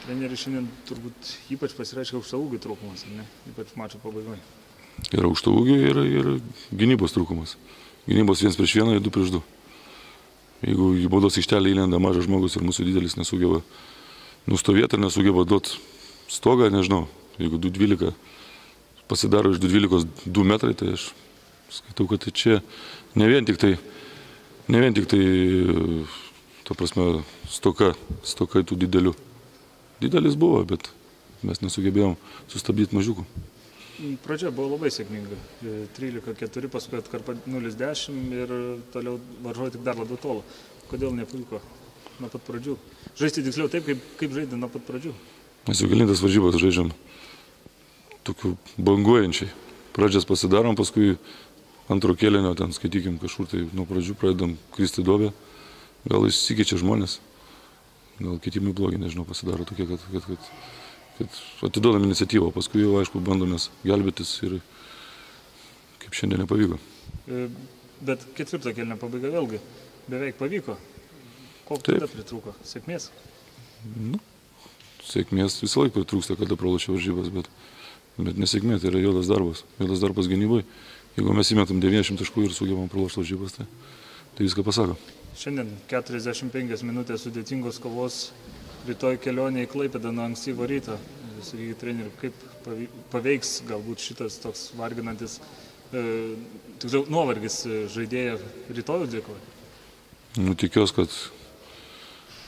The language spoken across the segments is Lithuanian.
Treneris šiandien turbūt ypač pasireiškia aukštaūgių trūkumas, ne? Ypač mačo pabaigoje. Yra aukštaūgių ir gynybos trūkumas. Gynybos 1 prieš 1 ir 2 prieš 2. Jeigu į baudos aikštelę įlenda mažas žmogus ir mūsų didelis nesugeba nustovėti ir nesugeba duoti stogą, nežinau. Jeigu 2.12 pasidaro iš 2.12 2 metrai, tai aš skaitau, kad tai čia ne vien tik tai, ta prasme, stoka tų didelių. Didelis buvo, bet mes nesugebėjom sustabdyti mažiukų. Pradžia buvo labai sėkminga. 13-4, paskui atkarpa 0-10 ir toliau varžovai tik dar labiau tolo. Kodėl nepavyko nuo pat pradžių? Žaisti tiksliau taip, kaip žaidė nuo pat pradžių. Mes jau kelintas varžybas žaidžiam tokių banguojančiai. Pradžias pasidarom, paskui antro kėlinio ten skaitykim kažkur, tai nuo pradžių pradedam kristi duobę. Gal įsikeičia žmonės. Gal ketimai blogi, nežinau, pasidaro tokie, kad atidodam iniciatyvą, paskui jau, aišku, bandomės gelbėtis ir kaip šiandien nepavyko. Bet ketvirto kėlinio pabaiga vėlgi beveik pavyko. Ko tada pritrūko? Sėkmės? Nu, sėkmės visą laiką pritrūksta, kada pralošia varžybas, bet nesėkmė, tai yra juodas darbas gynyboje. Jeigu mes įmetam 90 taškų ir sugebam pralošti varžybas, tai viską pasako. Šiandien 45 minutės sudėtingos kovos, rytoj kelionė į Klaipėdą nuo ankstyvo ryto. Sakykit, treneri, kaip paveiks galbūt šitas toks varginantis, tiksliau, nuovargis žaidėją rytojų dėkoje? Nu, tikiuosi,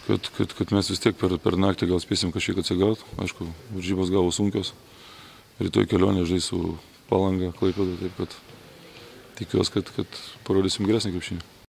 kad mes vis tiek per naktį gal spėsim kažkiek atsigauti. Aišku, varžybos gavo sunkios. Rytoj kelionė žais su Palanga, Klaipėda, taip kad tikiuosi, kad parodysim geresnį krepšinį.